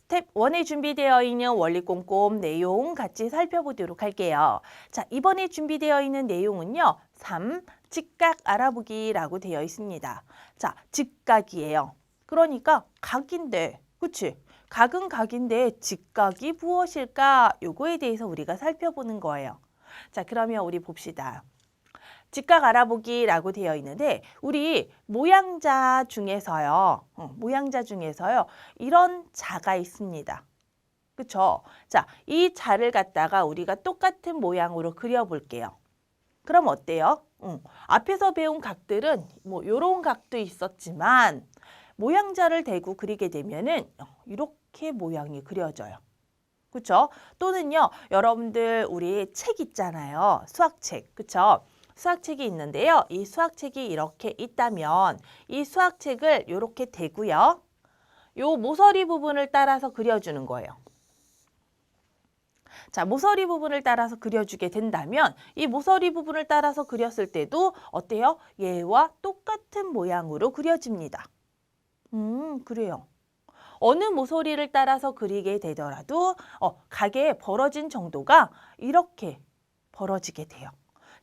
스텝 1에 준비되어 있는 원리 꼼꼼 내용 같이 살펴보도록 할게요. 자, 이번에 준비되어 있는 내용은요. 3. 직각 알아보기라고 되어 있습니다. 자, 직각이에요. 그러니까 각인데, 그치? 각은 각인데 직각이 무엇일까? 요거에 대해서 우리가 살펴보는 거예요. 자, 그러면 우리 봅시다. 직각 알아보기라고 되어 있는데 우리 모양자 중에서요. 이런 자가 있습니다. 그쵸? 자, 이 자를 갖다가 우리가 똑같은 모양으로 그려볼게요. 그럼 어때요? 앞에서 배운 각들은 뭐 요런 각도 있었지만 모양자를 대고 그리게 되면은 이렇게 모양이 그려져요. 그쵸? 또는요, 여러분들 우리 책 있잖아요. 수학책. 그쵸? 수학책이 있는데요. 이 수학책이 이렇게 있다면 이 수학책을 이렇게 대고요. 요 모서리 부분을 따라서 그려주는 거예요. 자, 모서리 부분을 따라서 그려주게 된다면 이 모서리 부분을 따라서 그렸을 때도 어때요? 얘와 똑같은 모양으로 그려집니다. 그래요. 어느 모서리를 따라서 그리게 되더라도 각의 벌어진 정도가 이렇게 벌어지게 돼요.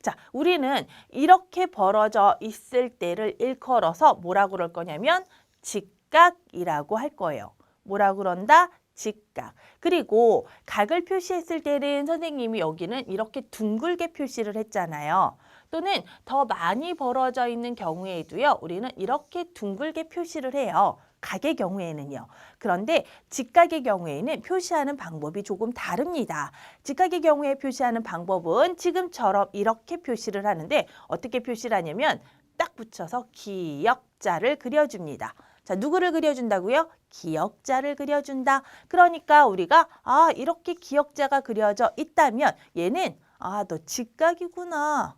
자, 우리는 이렇게 벌어져 있을 때를 일컬어서 뭐라고 그럴 거냐면 직각이라고 할 거예요. 뭐라고 그런다? 직각. 그리고 각을 표시했을 때는 선생님이 여기는 이렇게 둥글게 표시를 했잖아요. 또는 더 많이 벌어져 있는 경우에도요. 우리는 이렇게 둥글게 표시를 해요. 각의 경우에는요. 그런데 직각의 경우에는 표시하는 방법이 조금 다릅니다. 직각의 경우에 표시하는 방법은 지금처럼 이렇게 표시를 하는데 어떻게 표시를 하냐면 딱 붙여서 기역자를 그려줍니다. 자, 누구를 그려준다고요? 기역자를 그려준다. 그러니까 우리가 이렇게 기역자가 그려져 있다면 얘는 너 직각이구나.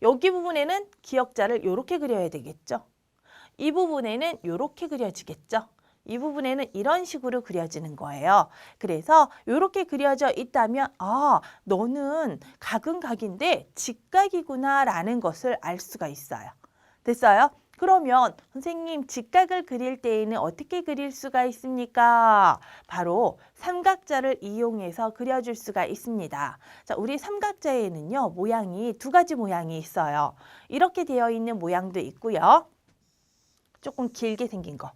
여기 부분에는 기역자를 이렇게 그려야 되겠죠. 이 부분에는 이렇게 그려지겠죠. 이 부분에는 이런 식으로 그려지는 거예요. 그래서 이렇게 그려져 있다면 너는 각은 각인데 직각이구나 라는 것을 알 수가 있어요. 됐어요? 그러면 선생님 직각을 그릴 때에는 어떻게 그릴 수가 있습니까? 바로 삼각자를 이용해서 그려줄 수가 있습니다. 자, 우리 삼각자에는요. 모양이 두 가지 모양이 있어요. 이렇게 되어 있는 모양도 있고요. 조금 길게 생긴 거.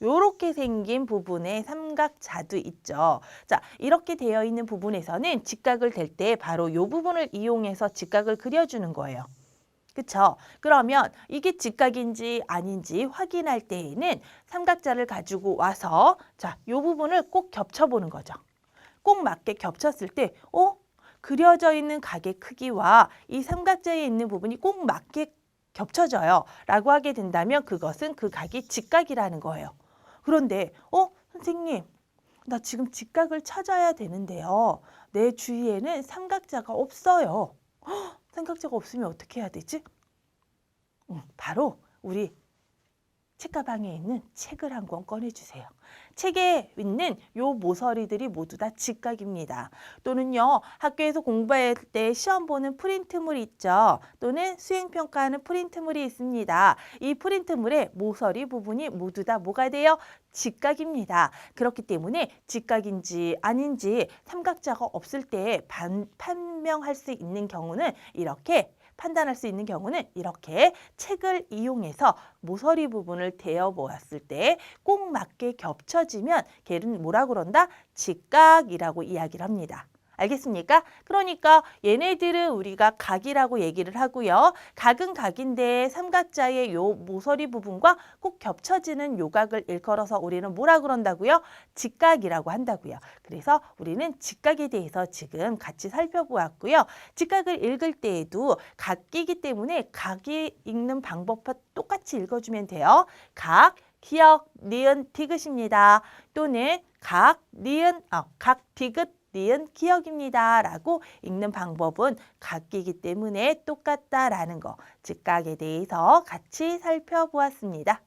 요렇게 생긴 부분에 삼각자도 있죠. 자, 이렇게 되어 있는 부분에서는 직각을 댈 때 바로 이 부분을 이용해서 직각을 그려주는 거예요. 그쵸? 그러면 이게 직각인지 아닌지 확인할 때에는 삼각자를 가지고 와서 자, 이 부분을 꼭 겹쳐보는 거죠. 꼭 맞게 겹쳤을 때 그려져 있는 각의 크기와 이 삼각자에 있는 부분이 꼭 맞게 겹쳐져요. 라고 하게 된다면 그것은 그 각이 직각이라는 거예요. 그런데 선생님, 나 지금 직각을 찾아야 되는데요. 내 주위에는 삼각자가 없어요. 삼각자가 없으면 어떻게 해야 되지? 바로 우리 책가방에 있는 책을 한 권 꺼내주세요. 책에 있는 요 모서리들이 모두 다 직각입니다. 또는요, 학교에서 공부할 때 시험 보는 프린트물 있죠. 또는 수행평가하는 프린트물이 있습니다. 이 프린트물의 모서리 부분이 모두 다 뭐가 돼요? 직각입니다. 그렇기 때문에 직각인지 아닌지 삼각자가 없을 때 판명할 수 있는 경우는 이렇게 판단할 수 있는 경우는 이렇게 책을 이용해서 모서리 부분을 대어 보았을 때 꼭 맞게 겹쳐지면 걔는 뭐라고 그런다? 직각이라고 이야기를 합니다. 알겠습니까? 그러니까 얘네들은 우리가 각이라고 얘기를 하고요. 각은 각인데 삼각자의 요 모서리 부분과 꼭 겹쳐지는 요 각을 일컬어서 우리는 뭐라 그런다고요? 직각이라고 한다고요. 그래서 우리는 직각에 대해서 지금 같이 살펴보았고요. 직각을 읽을 때에도 각이기 때문에 각이 읽는 방법과 똑같이 읽어주면 돼요. 각, 기역, 니은, 디귿입니다. 또는 각, 니은, 각, 디귿, 니은, 기역입니다. 라고 읽는 방법은 각기이기 때문에 똑같다라는 거, 직각에 대해서 같이 살펴보았습니다.